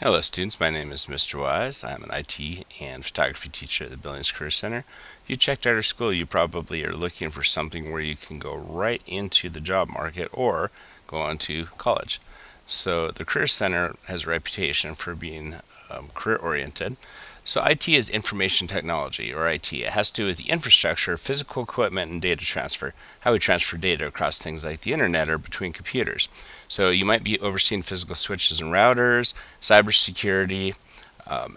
Hello students, my name is Mr. Wise. I'm an IT and photography teacher at the Billings Career Center. If you checked out our school, you probably are looking for something where you can go right into the job market or go on to college. So the Career Center has a reputation for being career oriented. So IT is information technology, or IT. It has to do with the infrastructure, physical equipment, and data transfer. How we transfer data across things like the internet or between computers. So you might be overseeing physical switches and routers, cybersecurity,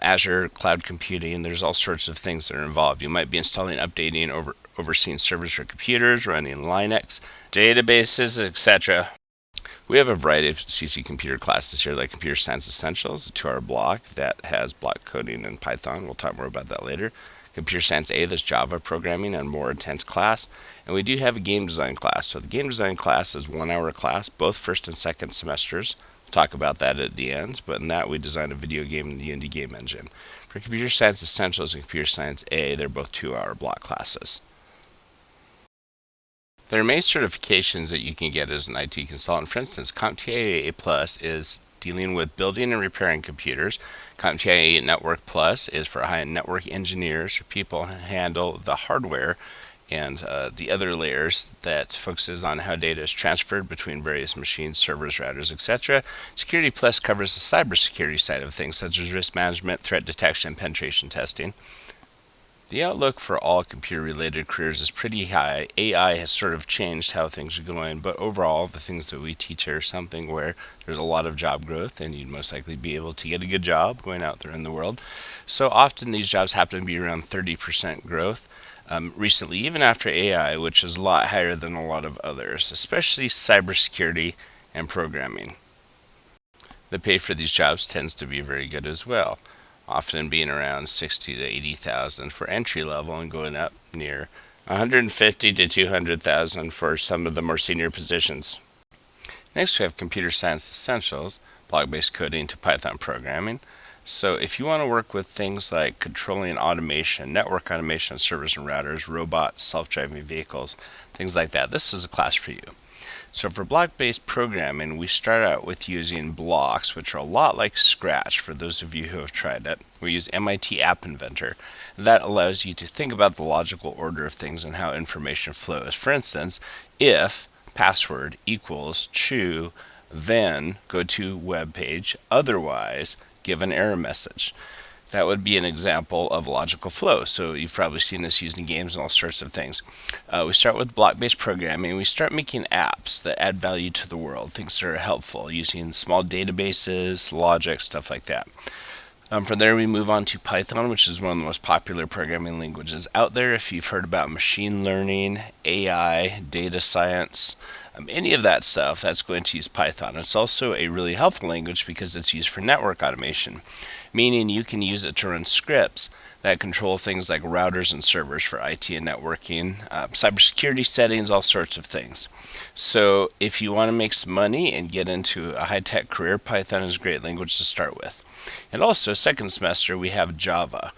Azure cloud computing. There's all sorts of things that are involved. You might be installing, updating, overseeing servers for computers, running Linux, databases, etc. We have a variety of CC computer classes here, like Computer Science Essentials, a 2-hour block that has block coding in Python. We'll talk more about that later. Computer Science A, that's Java programming, and more intense class. And we do have a game design class. So the game design class is 1-hour class, both first and second semesters. We'll talk about that at the end, but in that we design a video game in the Unity game engine. For Computer Science Essentials and Computer Science A, they're both 2-hour block classes. There are many certifications that you can get as an IT consultant. For instance, CompTIA Plus is dealing with building and repairing computers. CompTIA Network Plus is for high-end network engineers or people who handle the hardware and the other layers that focuses on how data is transferred between various machines, servers, routers, etc. Security Plus covers the cybersecurity side of things, such as risk management, threat detection, and penetration testing. The outlook for all computer-related careers is pretty high. AI has sort of changed how things are going, but overall, the things that we teach are something where there's a lot of job growth, and you'd most likely be able to get a good job going out there in the world. So often these jobs happen to be around 30% growth. Recently, even after AI, which is a lot higher than a lot of others, especially cybersecurity and programming. The pay for these jobs tends to be very good as well, often being around 60 to 80,000 for entry level and going up near 150 to 200,000 for some of the more senior positions. Next we have Computer Science Essentials, block-based coding to Python programming. So if you want to work with things like controlling automation, network automation, servers and routers, robots, self-driving vehicles, things like that, this is a class for you. So for block-based programming, we start out with using blocks, which are a lot like Scratch for those of you who have tried it. We use MIT App Inventor. That allows you to think about the logical order of things and how information flows. For instance, if password equals true, then go to web page, otherwise give an error message. That would be an example of logical flow. So you've probably seen this used in games and all sorts of things. We start with block-based programming. We start making apps that add value to the world, things that are helpful, using small databases, logic, stuff like that. From there, we move on to Python, which is one of the most popular programming languages out there. If you've heard about machine learning, AI, data science, any of that stuff, that's going to use Python. It's also a really helpful language because it's used for network automation, meaning you can use it to run scripts that control things like routers and servers for IT and networking, cybersecurity settings, all sorts of things. So if you want to make some money and get into a high-tech career, Python is a great language to start with. And also, second semester, we have Java.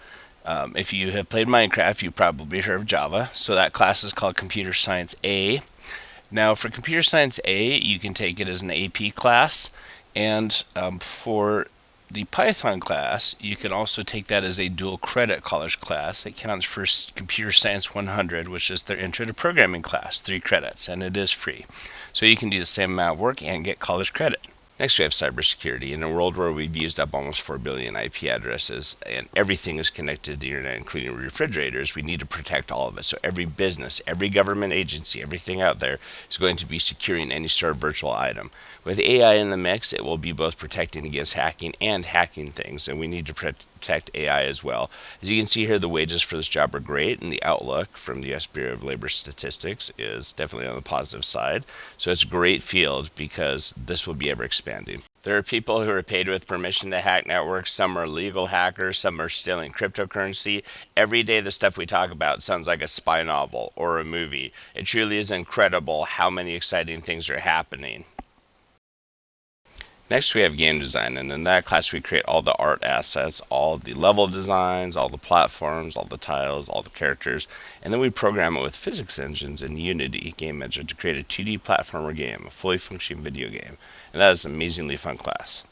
If you have played Minecraft, you probably heard of Java. So that class is called Computer Science A. Now, for Computer Science A, you can take it as an AP class. And for the Python class, you can also take that as a dual credit college class. It counts for Computer Science 100, which is their intro to programming class, 3 credits, and it is free. So you can do the same amount of work and get college credit. Next, we have cybersecurity. In a world where we've used up almost 4 billion IP addresses and everything is connected to the internet, including refrigerators, we need to protect all of it. So every business, every government agency, everything out there is going to be securing any sort of virtual item. With AI in the mix, it will be both protecting against hacking and hacking things, and we need to protect AI as well. As you can see here, the wages for this job are great, and the outlook from the U.S. Bureau of Labor Statistics is definitely on the positive side. So it's a great field because this will be ever expanding. There are people who are paid with permission to hack networks. Some are legal hackers. Some are stealing cryptocurrency. Every day the stuff we talk about sounds like a spy novel or a movie. It truly is incredible how many exciting things are happening. Next, we have game design, and in that class we create all the art assets, all the level designs, all the platforms, all the tiles, all the characters, and then we program it with physics engines in Unity game engine to create a 2D platformer game, a fully functioning video game, and that is an amazingly fun class.